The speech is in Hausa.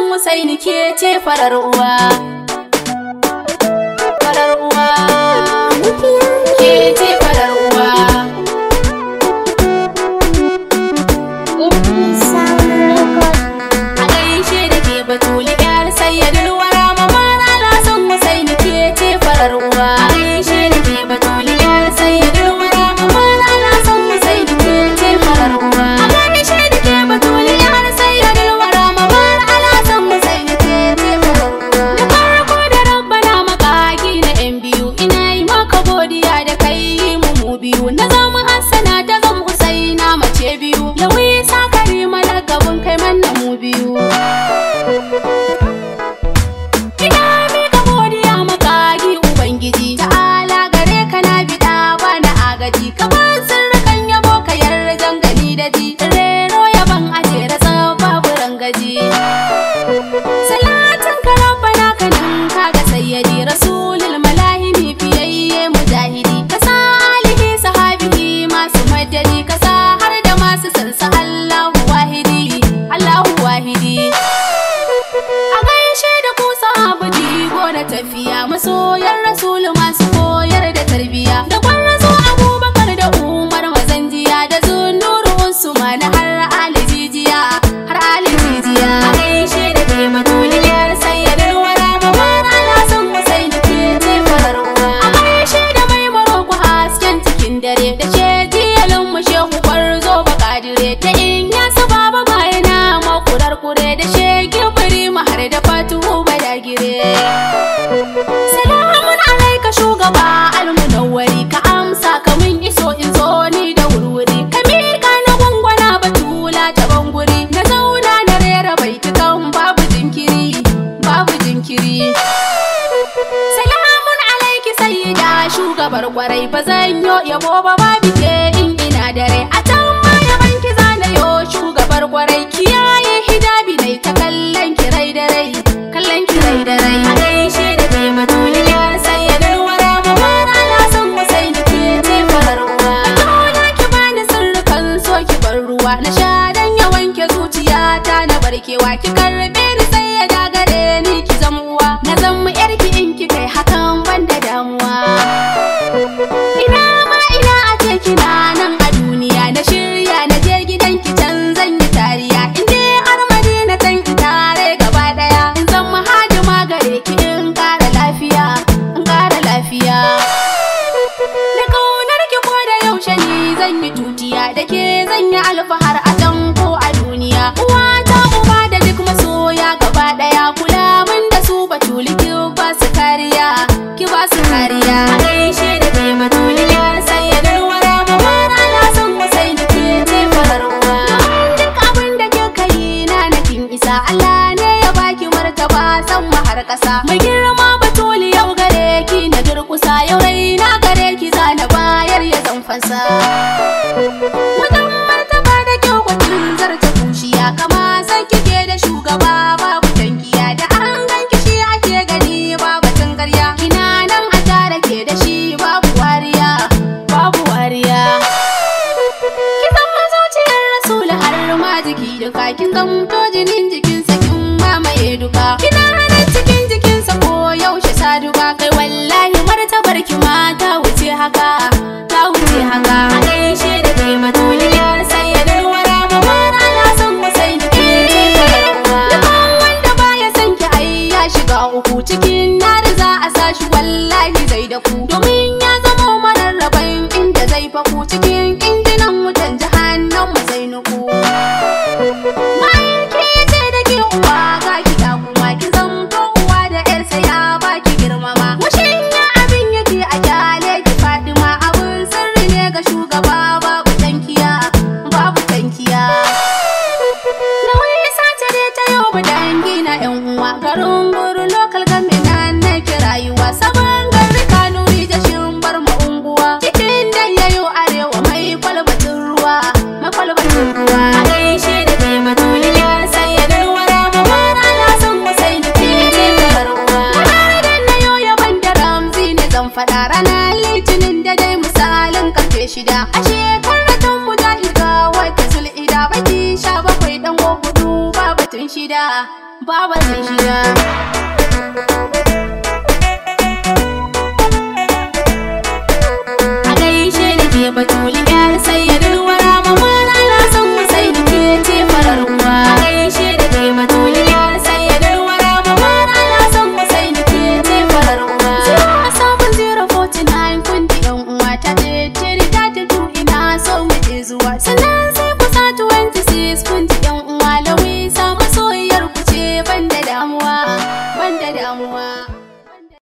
san Husaini ke ce farar uwa. Farar uwa, ke ce farar uwa. A gaishe da ke Batuli yar Sayyidul Wara, mamar Alhassan Husaini ke ce farar uwa. A gaishe da ke Batuli yar Sayyidul Wara, mamar Alhassan Husaini ke ce farar uwa. A gaishe da ke Batuli yar Sayyidul Wara, mamar Alhassan Husaini ke ce farar uwa. Da farko da Rabbana makaki na yan biyu, ina yi maka godiya da kai mu biyu. Na zama Hassana ta zama Husaina mace biyu, Lawisa Karima lakabin kai manna mu biyu. Ina mika godiya makagi Ubangiji ta'ala, gare ka na bida bana agaji, kamar sirrikan yabo ka yarda jangali da ji, rero yaban ajera babu rangaji. Salatin ka Rabbana ka ninka ga sayyidi rasulul malahimi fiyayye mujahidi, ka sa alihi sahabihi masu madadi, ka sa har da masu sansa Allahu wahidi, Allahu wahidi. A gaishe da ku sahabu jigo na tafiya, masoyan rasulu masu koyar da tarbiya, da kwarrazo Abubakar da Umar mazanjiya, da Zunuru Usman har Ali jijiya, har Ali jijiya. A gaishe da ke Batuli yar Sayyidul Wara, mamar Alhassan Husaini ke ce farar uwa. A gaishe da mai Maroko hasken cikin dare, da shejiyalin mu shehu kwarzo bakadire, ta in ya su baba bayana makurar kure, da shegi firima har da fatuhu badagire. Salamun alaika shugaba almunawwari, ka amsa ka mun iso in zo ni da wurwuri, ka miƙa na gwangwana Batula ta banguri, na zauna na rera baitukan babu jinkiri, babu jinkiri. Salamun alaiki sayyida shugabar kwarai, ba zan yo yabo ba babu ke in ina dare, a can ma yaban ki zana yo shugabar kwarai, kiyaye hijabi nai ta kallon kirai da rai, kallon kirai da rai. A gaishe da ke Batuli yar Sayyidul Wara, mamar Alhassan Husaini ke ce farar uwa. Dole ki bani sirrukan so ki bar ruwa, na sha dan ya wanke zuciyata na barkewa, ki karbe ni sayyada gare ni ki zama uwa, na zama yarki in ki kai hakan ban da damuwa. Ina ma ina a ce kina nan a duniya, na shirya na je gidan ki can zan yi tariya, in je har Madina tan in tare gaba daya, in zama hadima gare ki in kara lafiya, in kara lafiya. Da kaunar ki ko da yaushe ni zan yi tutiya, da ke zan yi alfahar a can ko a duniya. Uwa ta uba da duk masoya gaba daya, kula min da su Batuli ki ba su kariya, ki ba su kariya. A gaishe da ke Batuli yar Sayyidul Wara, mamar Alhassan Husaini ke ce farar uwa. Duk abin da kika yi na kin isa, Allah ne ya baki martaba san har ƙasa. Mai girma Batuli yau gare ki na durƙusa, yau raina gare ki zana bayar ya zan fansa. Wajen martaba da kyau kwatin zarta kushiya, kama san kike da shugaba babu tankiya, da an ganki shi ake gani babu tangarya, kina nan a tare ke da shi babu wariya, babu wariya. Ki zama zuciyar Rasulu har ma jiki duka, kin zamto jinin jikinsa kin mamaye duka, kina nan cikin jikinsa ko yaushe saduka, kai wallahi martabar ki ma ta wuce haka, ta wuce haka. A gaishe da kai Batuli yar Sayyidul Wara, mamar Alhassan Husaini ke ce farar uwa. Dukan wanda baya son ki ai ya shiga uku, cikin nari za a sa shi wallahi zai da ku, domin ya zama mararraban inda zai faku, cikin injinan wutan jahannama zai nuku. Ma'aiki ya ce da ke uwa ga ki da kuma ki zamto uwa da yarsa ya baki girmama. Mushin ya abin yake a kyale ki Fadima, abun sirri ne ga shugaba babu tankiya, babu tankiya. Lawisa ta dai ta yau ba dangi na yan uwa, garin guru local government na ki rayuwa, sabon gari Kanuri da shin bar ma unguwa, cikin da yayo arewa mai kwalbatin ruwa, mai kwalbatin ruwa. A gaishe da ke Batuli yar Sayyidul Wara, mamar Alhassan Husaini ke ce farar uwa. Idan na yo yaban da Ramzi ne zan faɗa, ranar Litinin da dai misalin karfe 6, a shekarar tun mujahid ga wata Zul'ida, baki 17 dan 4 ba batun shi. shida, baba zai shiga.